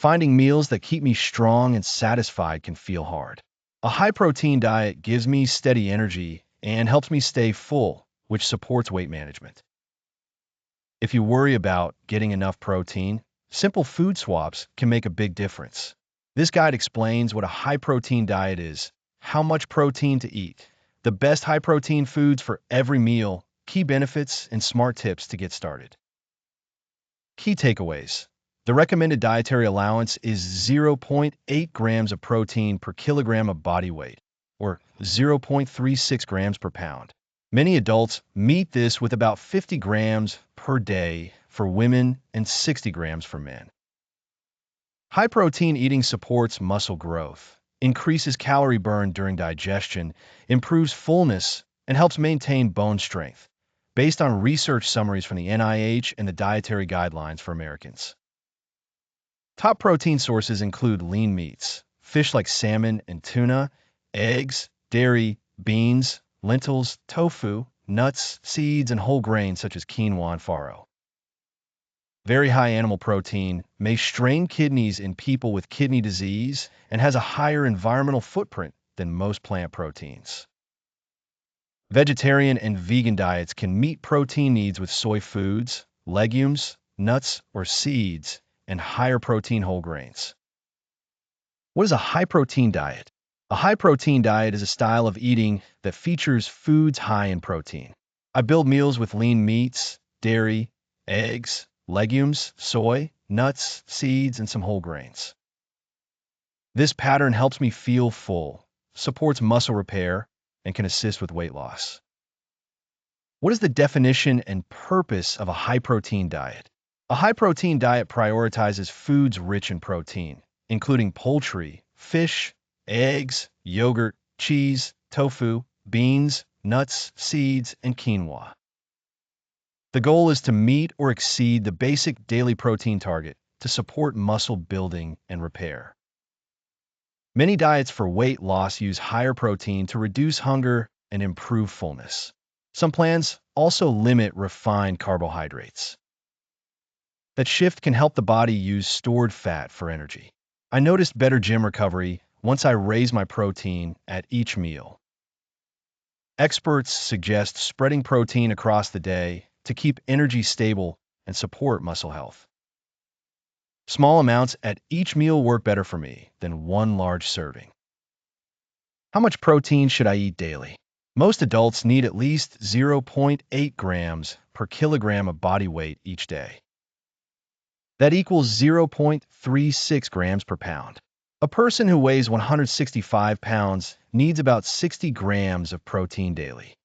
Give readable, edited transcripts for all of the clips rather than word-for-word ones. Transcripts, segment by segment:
Finding meals that keep me strong and satisfied can feel hard. A high-protein diet gives me steady energy and helps me stay full, which supports weight management. If you worry about getting enough protein, simple food swaps can make a big difference. This guide explains what a high-protein diet is, how much protein to eat, the best high-protein foods for every meal, key benefits, and smart tips to get started. Key takeaways. The recommended dietary allowance is 0.8 grams of protein per kilogram of body weight, or 0.36 grams per pound. Many adults meet this with about 50 grams per day for women and 60 grams for men. High-protein eating supports muscle growth, increases calorie burn during digestion, improves fullness, and helps maintain bone strength, based on research summaries from the NIH and the Dietary Guidelines for Americans. Top protein sources include lean meats, fish like salmon and tuna, eggs, dairy, beans, lentils, tofu, nuts, seeds, and whole grains such as quinoa and farro. Very high animal protein may strain kidneys in people with kidney disease and has a higher environmental footprint than most plant proteins. Vegetarian and vegan diets can meet protein needs with soy foods, legumes, nuts, or seeds, and higher protein whole grains. What is a high-protein diet? A high-protein diet is a style of eating that features foods high in protein. I build meals with lean meats, dairy, eggs, legumes, soy, nuts, seeds, and some whole grains. This pattern helps me feel full, supports muscle repair, and can assist with weight loss. What is the definition and purpose of a high-protein diet? A high-protein diet prioritizes foods rich in protein, including poultry, fish, eggs, yogurt, cheese, tofu, beans, nuts, seeds, and quinoa. The goal is to meet or exceed the basic daily protein target to support muscle building and repair. Many diets for weight loss use higher protein to reduce hunger and improve fullness. Some plans also limit refined carbohydrates. That shift can help the body use stored fat for energy. I noticed better gym recovery once I raised my protein at each meal. Experts suggest spreading protein across the day to keep energy stable and support muscle health. Small amounts at each meal work better for me than one large serving. How much protein should I eat daily? Most adults need at least 0.8 grams per kilogram of body weight each day. That equals 0.36 grams per pound. A person who weighs 165 pounds needs about 60 grams of protein daily.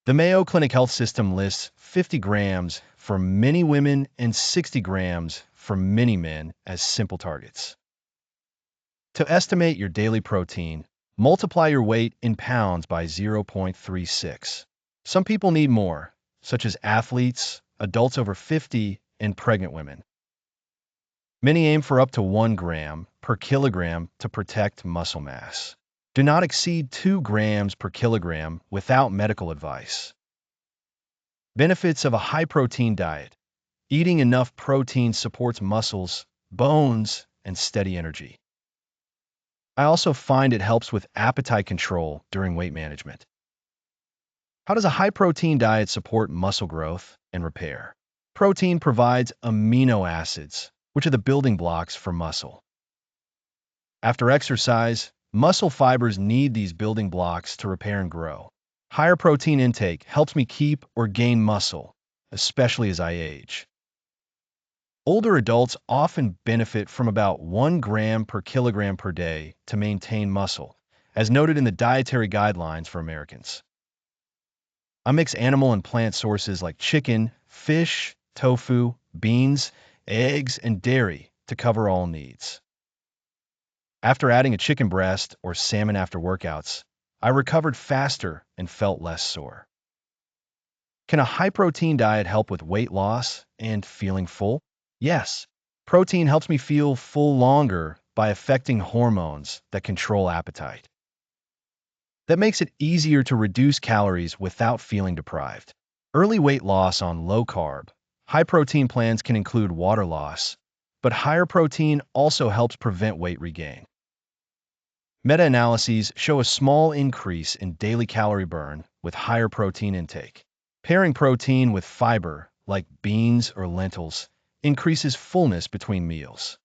The Mayo Clinic Health System lists 50 grams for many women and 60 grams for many men as simple targets. To estimate your daily protein, multiply your weight in pounds by 0.36. Some people need more, such as athletes, adults over 50, and pregnant women. Many aim for up to 1 gram per kilogram to protect muscle mass. Do not exceed 2 grams per kilogram without medical advice. Benefits of a high-protein diet. Eating enough protein supports muscles, bones, and steady energy. I also find it helps with appetite control during weight management. How does a high-protein diet support muscle growth and repair? Protein provides amino acids, which are the building blocks for muscle. After exercise, muscle fibers need these building blocks to repair and grow. Higher protein intake helps me keep or gain muscle, especially as I age. Older adults often benefit from about 1 gram per kilogram per day to maintain muscle, as noted in the Dietary Guidelines for Americans. I mix animal and plant sources like chicken, fish, tofu, beans, eggs, and dairy to cover all needs. After adding a chicken breast or salmon after workouts, I recovered faster and felt less sore. Can a high-protein diet help with weight loss and feeling full? Yes. Protein helps me feel full longer by affecting hormones that control appetite. That makes it easier to reduce calories without feeling deprived. Early weight loss on low-carb, high-protein plans can include water loss, but higher protein also helps prevent weight regain. Meta-analyses show a small increase in daily calorie burn with higher protein intake. Pairing protein with fiber, like beans or lentils, increases fullness between meals.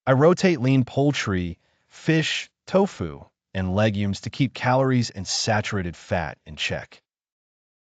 I rotate lean poultry, fish, tofu, and legumes to keep calories and saturated fat in check.